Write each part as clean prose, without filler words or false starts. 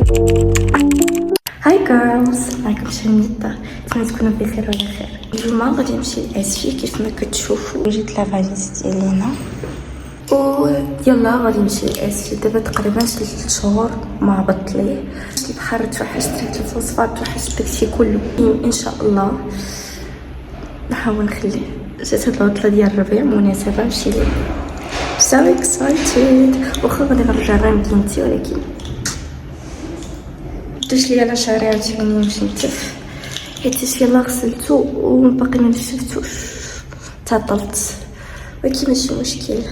هاي جيرلز، معكم شميطة. نتمنى تكونوا بخير وعلى خير. اليوم غادي نمشي لاسفي كيف ما كتشوفوا. جيت لافاليز ديالي هنا يلا غادي نمشي لاسفي. دابا تقريبا 3 شهور ما هبطت ليه البحر، توحشت ريحة الفوسفات، توحشت داكشي كله. ان شاء الله نحاول نخليه. جات هاد العطلة ديال الربيع مناسبة نمشي ليه. so excited. واخا غادي نرجع غير مدينتي، ولكن درت لي على شعري عاوتاني نمشي نتف، حيت يلا غسلتو وباقي ما نشفتوش، تعطلت. ولكن ماشي مشكل،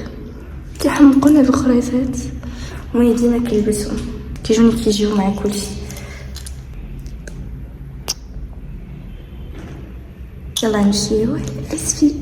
كيحمقونا هاد الخريطات وانا ديما كنلبسهم، كيجيو مع كلشي. يلا نمشيو اسفي.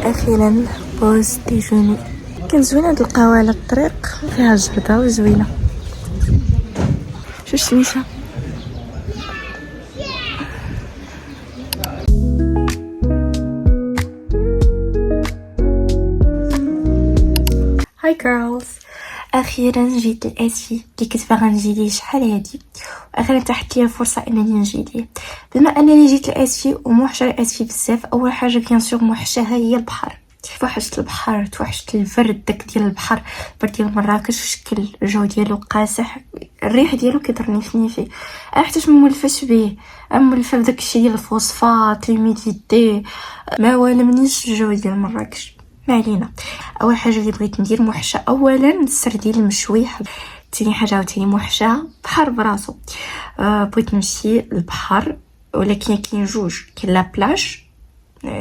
اخيرا بوز ديجوني. كان زوينه هاد القهوه على الطريق، فيها جردة وزوينه. شو سميتها؟ هاي جيرلز، اخيرا جيت لاسفي اللي كنت باغا نجي ليه شحال هادي، واخيرا تحت لي فرصه انني نجي ليه. بما انني جيت لاسفي وموحشه لاسفي بزاف، اول حاجه بيان سور موحشاها هي البحر. توحشت البحر، توحشت البرد داك ديال البحر، البرد ديال مراكش وشكل الجو ديالو قاصح، الريح ديالو كيضرني فيه. انا حتى مولفاش به، مولفه بداك الشيء ديال الفوسفات، لوميديتي، ما والمنيش الجو ديال مراكش. ما علينا. اول حاجه اللي بغيت ندير موحشه اولا السردين المشويح، ثاني حاجه عاوتاني موحشه بحر براسو. بغيت نمشي للبحر، ولكن كاين جوج، كاين لا بلاج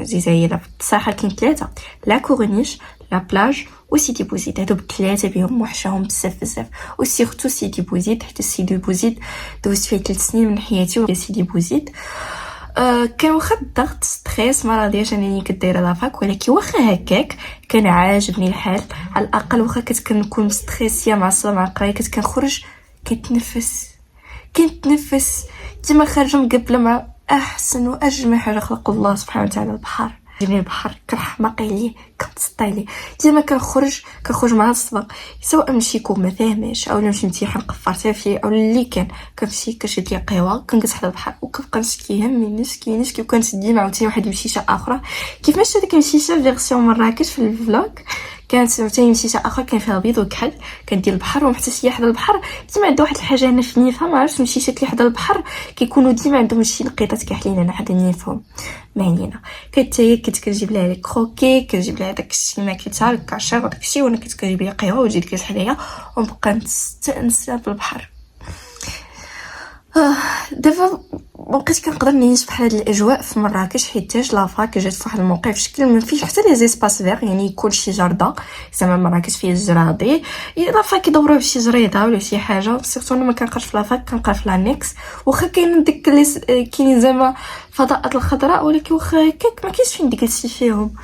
زيزايره بصراحه، كاين 3، لا كورنيش، لا بلاج وسيدي بوزيد. هادو بثلاثه بهم موحشاهم بزاف وسيرتو سيدي بوزيد، حتى سيدي بوزيد دوزت فيه 3 سنين من حياتي. وسيدي بوزيد كان واخا الضغط ستريس ما راضياش انني كدايره لافاك، ولكن واخا هكاك كان عاجبني الحال. على الاقل واخا كنكون ستريسيه معصبه مع القرايه، كنخرج كنتنفس ديما خارجه مقبله مع احسن واجمل حاجه خلق الله سبحانه وتعالى، البحر. جيني البحر كنحماقي ليه، كنتسطي ليه، ديما كنخرج مع الصباق، سواء نمشيكو ما فاهماش او نمشي نمتحن قفرتها فيه او اللي كان، كنمشي كنشد لي قهوه، كنجلس حدا البحر وكنبقى نشكي همي نشكي وكنت ديما عاوتاني واحد المشيشه اخرى. كيفاش هذيك المشيشه فيرسيون مراكش في الفلوغ، كانت عاوتاني مشيشه اخرى كان فيها بيض وكحل، كندير البحر وما حتى شي حدا البحر. ديما عنده واحد الحاجه انا في نيفها، ما عرفتش مشيشات اللي حدا البحر كيكونوا ديما عندهم شي لقيطات كحلين انا حدا نيفهم. ما علينا. كنت كنجيب لها لي كروكي، كنجيب لها داك الشيء ماكلتها الكاشير وداك الشيء، وانا كنت كنجيب لها قهوه وتجي تجلس حدايا ونبقى نستانس بالبحر. دابا مابقيتش كنقدر نعيش بحال هاد الاجواء في مراكش، حيتاش لافاك جات في واحد الموقع في شكل ما فيش حتى لي زيسباس فير، يعني كلشي جرده. زعما مراكش فيه الجرادي، لافاك يدوروا بشي جريده ولا شي حاجه. سيرتو انا ما كنقراش في لافاك، كنقرا في لانكس. واخا كاين ديك كاين زعما فضاءات الخضراء، ولكن واخا هكاك ما كاينش فين تجلسي فيهم،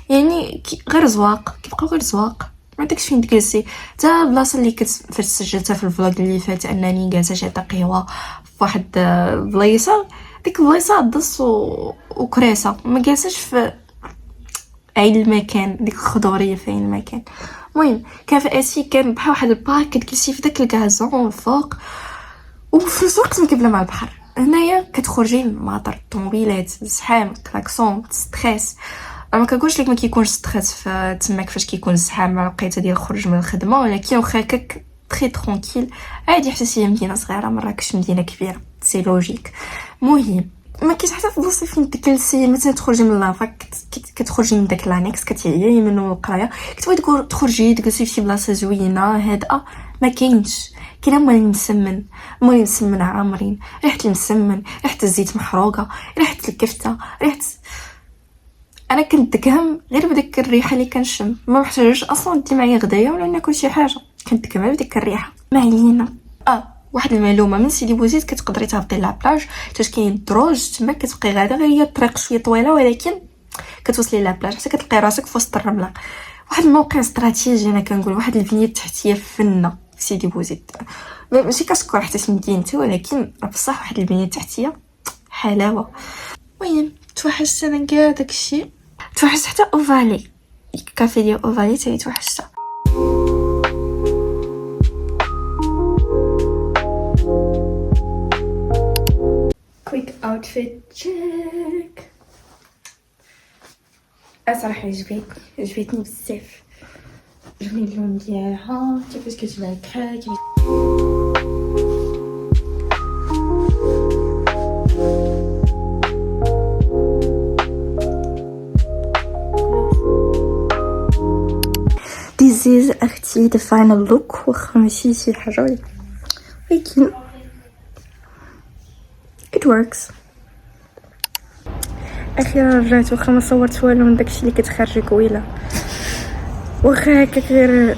يعني غير زواق، كيبقاو غير زواق، ما داكش فين تجلسي. حتى البلاصه اللي كنت سجلتها في الفلوغ اللي فات انني جالسه شاده قهوه فواحد بلايصه، ديك البلايصه دص وكراسه، ما جالساش في عين المكان، ديك الخضوريه في عين المكان. المهم كان في اسي، كان بحال واحد البارك كتجلسي في داك الكازون الفوق، وفي نفس الوقت مقبله مع البحر. هنايا كتخرجي المطر، الطوموبيلات، الزحام، كلاكسون، ستريس. ما كنقولش لك ما كيكونش ستريس في تماك فاش كيكون الزحام مع الوقيته ديال الخروج من الخدمه، ولكن واخا هكاك تري ترونكيل عادي، حتى هي مدينه صغيره، مراكش مدينه كبيره، سي لوجيك. مهم ما كاينش حتى في بلاصه فين تجلسي مثلا تخرجي من لافاك، كتخرجي من داك لانكس كتعيي منو القرايه، كتبغي تخرجي تجلسي في شي بلاصه زوينه هادئه، ما كاينش. كاين مول مسمن عامرين، ريحه المسمن، ريحه الزيت محروقه، ريحه الكفته، ريحه انا كنت دكهم غير بديك الريحه اللي كنشم، ما محتاجش اصلا ندي معايا غدايا ولا ناكل شي حاجه، كنت دكهم بديك الريحه. ما علينا. واحد المعلومه، من سيدي بوزيد كتقدري تهبطي لابلاج حيت كاين الدروج تما، كتبقي غادا غير هي الطريق شويه طويله ولكن كتوصلي لابلاج حتى كتلقاي راسك في وسط الرمله. واحد الموقع استراتيجي، انا كنقول واحد البنيه التحتيه فنه في سيدي بوزيد، ماشي كشكر حتى في مدينتي ولكن بصح واحد البنيه التحتيه حلاوه. المهم توحشت انا كاع داكشي، توحشت حتى اوفالي، الكافي ديال اوفالي تاعي توحشتها. كويك اوتفيت تشيك. صراحه عجبتني بزاف، عجبني اللون ديالها كيفاش كتبان كحل. This is اختي the final look، واخا ماشي شي حاجه ولكن it works. اخيرا رجعت، واخا ما صورت والو من داكشي اللي كتخرج قويله، واخا هكا غير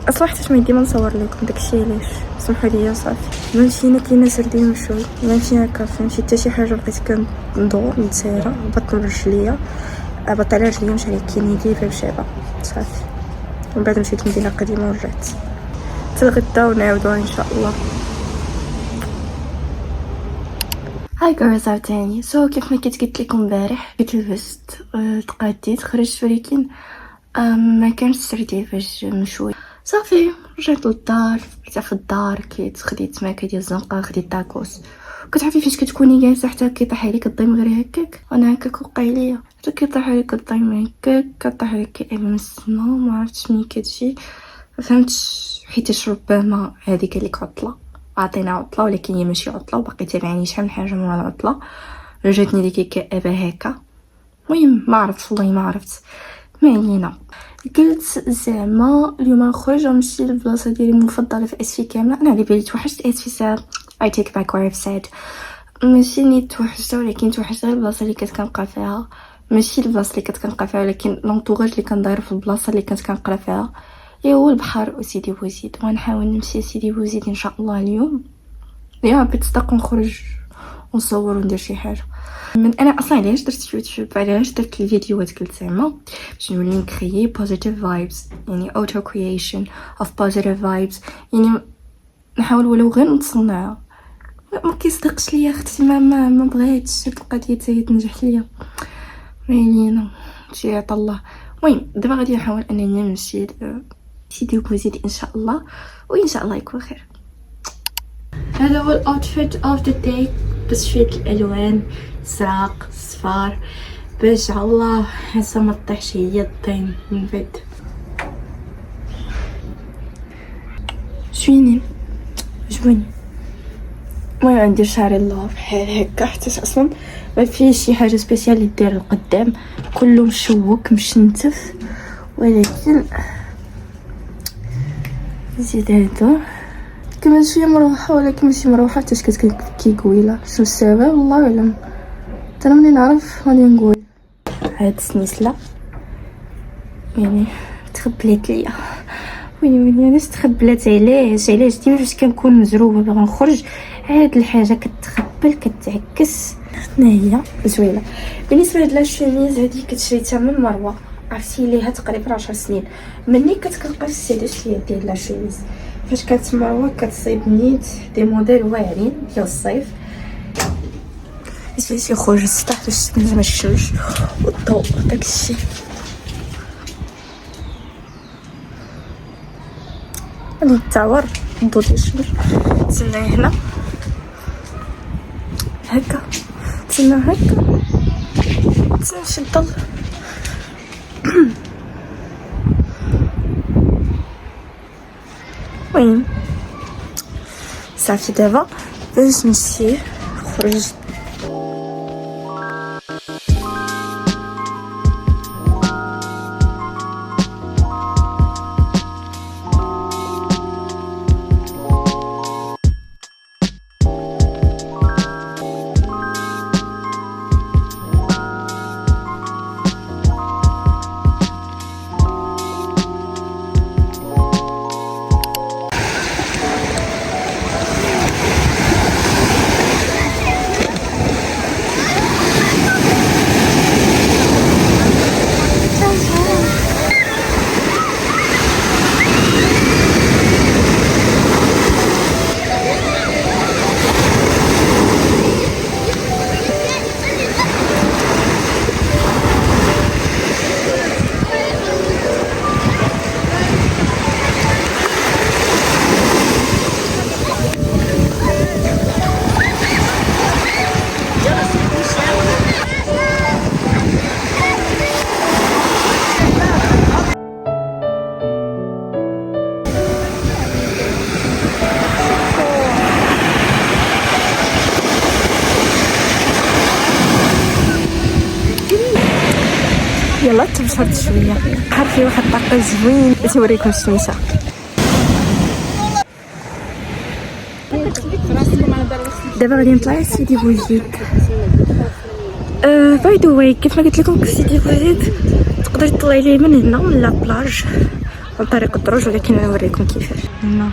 اصلا حتى ما ديما نصور لكم داكشي علاش سمحوا لي صافي. ما مشينا كاينه سردين مشوي، ما مشينا كافي، مشيت حتى شي حاجه بقيت كندور نتسايره بطل رجليا، بطل على رجليا مشى عليا كينيدي في بشابه صافي. ومن بعد مشيت لمدينه قديمه ورجعت حتى الغدا ونعاودوها ان شاء الله. هاي جيرلز عاوتاني. سو كيف ما كنت قلت لكم امبارح كنت لبست تقاديت خرجت، ولكن ما كانش سردي باش نشوي صافي. رجعت للدار، حتى في الدار كيت خديت ماكله ديال الزنقه، خديت تاكوس. كتعرفي فاش كتكوني جالسه حتى كيطيح عليك الضيم غير هكاك، وانا هكاك وقع ليا حتى كيطيح عليك الضيم هكاك، كطيح عليك كآبه من السما، ما عرفتش منين كتجي فهمتش، حيت ربما هذيك اللي عطله عطينا عطله، ولكن هي ماشي عطله وباقي تابعني شحال من حاجه من العطله، رجعتني ديك الكآبه هكا. المهم ما عرفتش والله ما عرفت، ما علينا. قلت زعما اليوم نخرج ونمشي للبلاصه ديالي المفضله في اسفي كامله. انا على بالي توحشت اسفي ساعه I take back what I've said، ماشي نيت توحشت، ولكن توحشت غير البلاصه اللي كنت كنقرا فيها، ماشي البلاصه اللي كنت كنقرا فيها ولكن لونطوراج اللي كنداير في البلاصه اللي كنت كنقرا فيها، اللي هو البحر وسيدي بوزيد. وغنحاول نمشي لسيدي بوزيد ان شاء الله اليوم، اليوم بتصدق نخرج ونصور وندير شي حاجه. من انا اصلا علاش درت يوتيوب، علاش درت الفيديوهات، قلت زعما باش نولي نكريي بوزيتيف فايبس، يعني اوتو كرييشن اوف بوزيتيف فايبس، يعني نحاول ولو غير نتصنع. ما كيصدقش ليا اختي، ما بغيتش هاد القضيه حتى تنجح ليا، ما علينا شي عطا الله. المهم دابا غادي نحاول انني نمشي سيدي بوزيد ان شاء الله، وان شاء الله يكون خير. هذا هو الاوتفيت اوف ذا داي، بس شويه الالوان زرق صفار باش الله حاسه ما طيحش هي الضيم من بعد. زوينين عجبوني. المهم عندي شعري الله بحال هكا، حتى اصلا ما فيه شي حاجه سبيسيال اللي دير القدام، كله مشوك مشنتف، ولكن زيد هذا كما شويه مروحه، ولكن ماشي مروحه حتى كتكون كي قويله. شنو السبب والله اعلم، حتى انا ملي نعرف غادي نقول. هاد السنسله يعني تخبلات ليا، ويلي علاش تخبلات، علاش ديما فاش كنكون مزروبه باغا نخرج هاد الحاجه كتخبل كتعكس. شنو هي زوينه. بالنسبه لهاد لاشوميز هادي كتشريتها من مروه، عرفتي ليها تقريبا 10 سنين، مني كتلقى في السيداش ديال لاشوميز فاش كانت مروه كتصيب نيت دي موديل واعرين ديال الصيف. باش يخرج السطح باش تنزل الشمس والضوء داكشي. غادي نتعور الضوء ديال الشمس. تسناي هنا هكا، تسنى هكا، تسنى شي الضل. المهم صافي دابا باش نمشي نخرج. يلا تبصرت شويه بحال فيه واحد الطاقه زوين. بغيت نوريكم الشميسه. دابا غادي نطلع لسيدي بوزيد. باي ذا واي كيف ما قلت لكم سيدي بوزيد تقدر تطلعي ليه من هنا من لا بلاج عن طريق الدروج، ولكن انا نوريكم كيفاش. هنا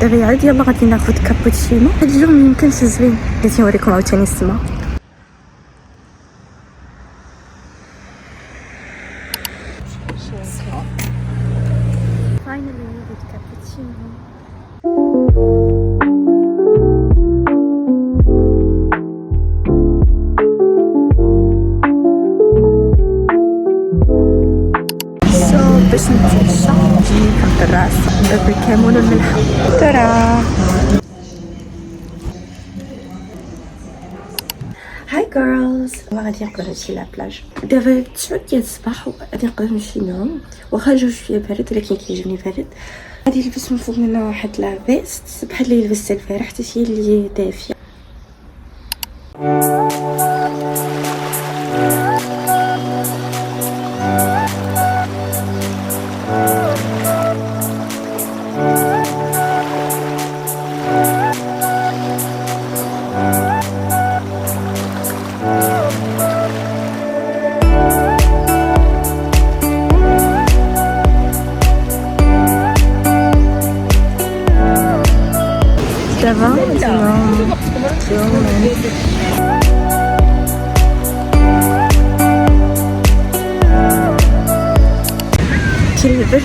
دابا عاد يلا غادي ناخذ كابوتشينو. هاد اليوم يمكن شي زوين. بغيت نوريكم عاوتاني السما. فاينالي ناخذ كابوتشينو. باش نتعشى نجي عند الراس بالكمون والملحه. ترى هاي جيرلز، غادي نقدر نمشي لابلاج. دابا 9 ديال الصباح وغادي نقدر نمشي نوم. واخا الجو شويه بارد ولكن كيعجبني بارد. غادي نلبس من فوق منها واحد لا فيست بحال اللي لبست البارح حتى هي اللي دافيه. دابا كاين البرد.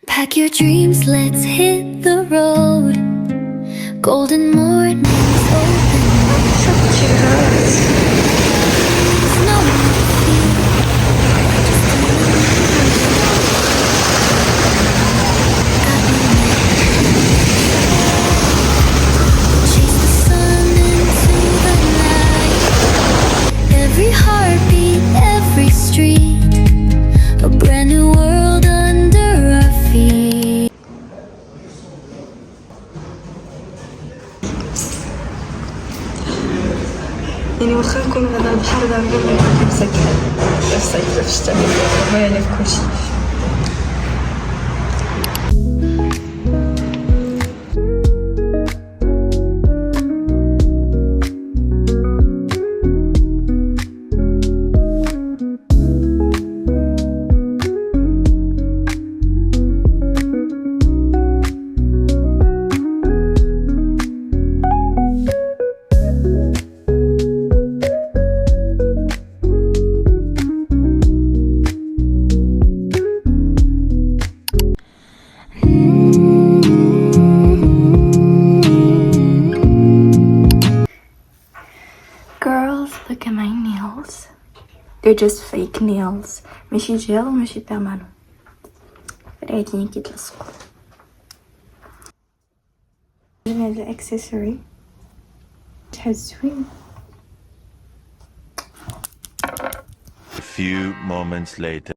Pack your dreams, let's hit the road. Golden mornings open. No more fear. Chase the sun into the night. Every heartbeat, every street. A brand new world under our feet. يعني واخا نكون هذا البحر دابا ما مسكر في الصيف في الشتاء ما يعني في كلشي. Girls, look at my nails. They're just fake nails. ماشي جيل وماشي بيرمانو. رادين كيتلصقوا. هذا الاكسسوري شحال زوين. A few moments later.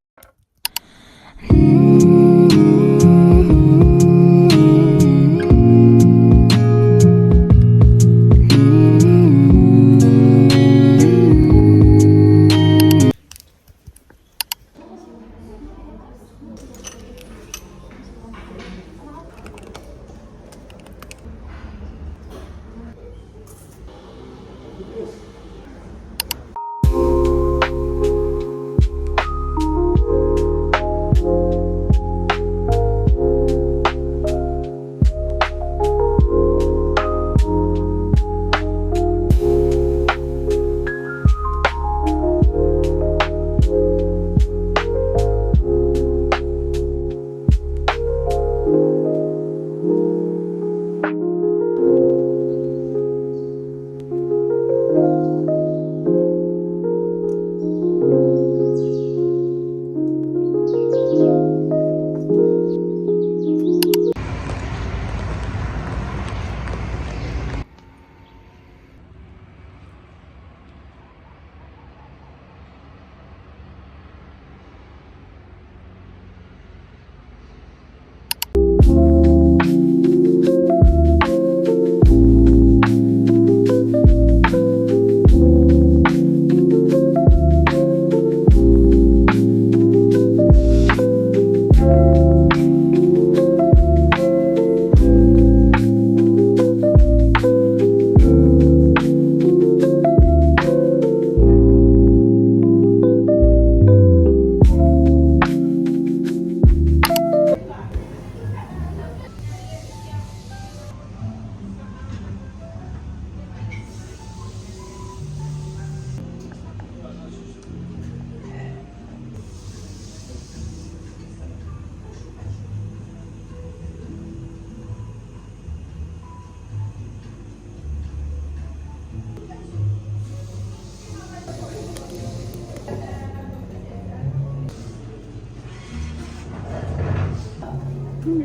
ناكل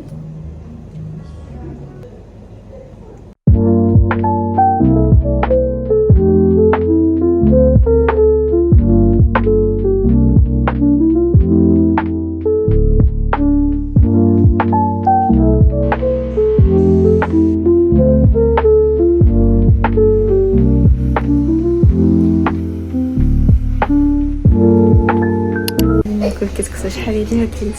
كسكسه شحال هادي كلت.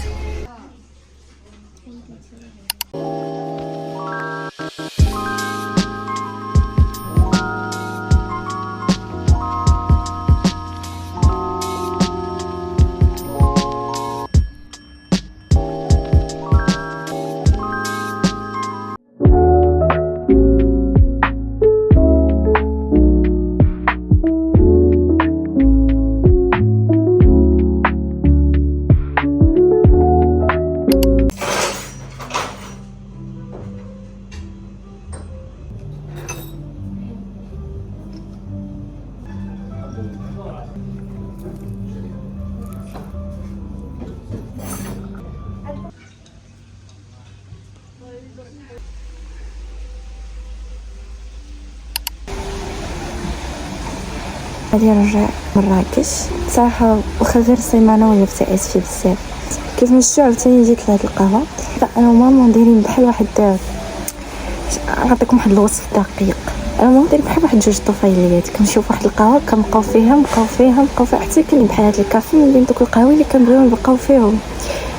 غادي نرجع مراكش صراحه، واخا غير سيمانه ولا بتعيس فيه بزاف. كيف مشيت عاوتاني جيت لهاد القهوه، انا وماما دايرين بحال واحد، نعطيكم واحد الوصف دقيق. انا وماما دايرين بحال واحد 2 طفيليات، كنشوف واحد القهوه كنبقاو فيها حتى كاين بحال هاد الكافي من بين دوك القهاوي اللي كنبغيو نبقاو فيهم،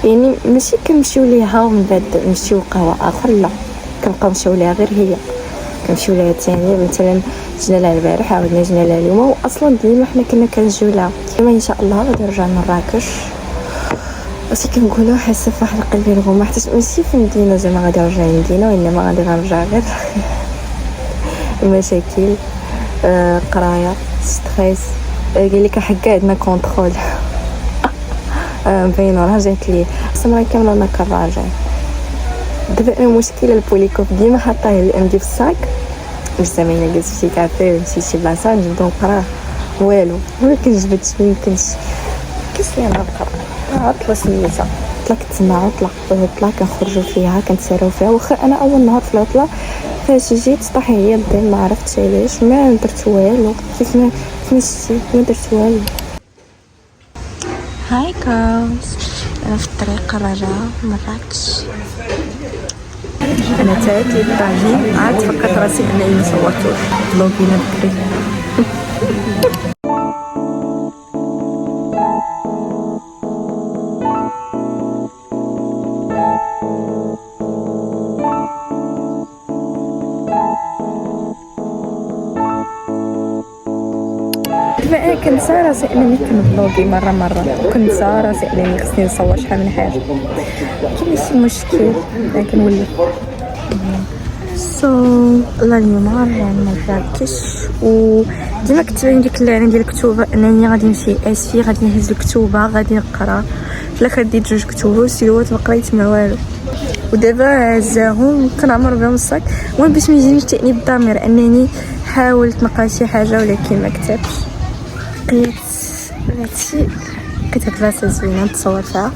يعني ماشي كنمشيو ليها ومن بعد نمشيو قهوه اخر، لا كنبقاو نمشيو ليها غير هي، كنمشيو لها ثانيه. مثلا جينا لها البارح عاودنا جينا لها اليوم، واصلا ديما حنا كنا كنجيو لها. دابا ان شاء الله غادي نرجع لمراكش، بس كنقولوا حاسه فواحد قلبي الغمه، حتى ماشي في المدينه زعما غادي نرجع للمدينه، وانما غادي غنرجع غير المشاكل، قرايه، ستريس، قال لك حكا عندنا كونترول بين رجعت ليه السمره كامله انا كنراجع. دابا انا مشكله البوليكوب ديما حاطاه الام دي في الصاك، واش زعما الا جلست في شي كافي ولا شي بلاصه نجبدو نقراه والو، ما كنجبدش، ما يمكنش كيسلي انا نقرا. عطله سميتها عطله، كنتسنى عطله كنخرجوا فيها كنتساراو فيها. واخا انا اول نهار في العطله فاش جيت طاح هي الدم، ما عرفتش علاش، ما درت والو، كيف ما مشيت ما درت والو. هاي جيرلز، انا في الطريق الرجعه مراكش. انا تاعت لي الطاجين، عاد فكرت راسي انني ما صورتوش فلوغينا بكري. دابا انا كنسى راسي انني كنفلوغي مره، كنسى راسي انني خصني نصور شحال من حاجه، كاين شي مشكل لكن ولي الله. اليوم غنرجع لمراكش، وديما كتبان ديك اللعين ديال الكتوبه انني غادي نمشي اسفي، غادي نهز الكتوبه غادي نقرا. في الاخر ديت 2 كتب وسيلوات، ما قريت ما والو، ودابا هزاهم كنعمر بهم الصاك. المهم باش ما يجينيش تانيب الضمير انني حاولت نقرا شي حاجه ولكن ما كتبتش، لقيت هادشي، لقيت هاد البلاصه زوينه نتصور فيها.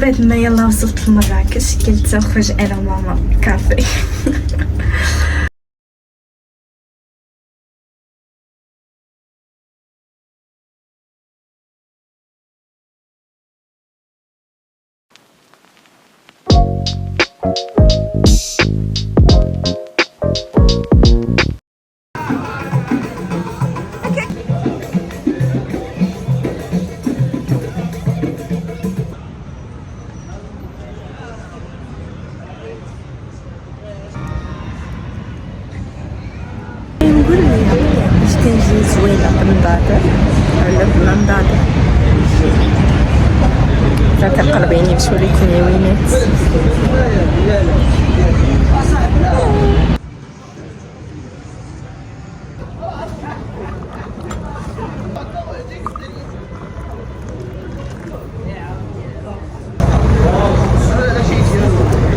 بعد ما يلا وصلت لمراكش قلت نخرج انا وماما كافي. نقول لها باش كنجي زوينه بنضاطر على بنضاطر راه كنقلب يمشيو لي كنيوينات.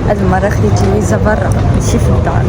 هاد المره خديت جويزه برا ماشي في الدار.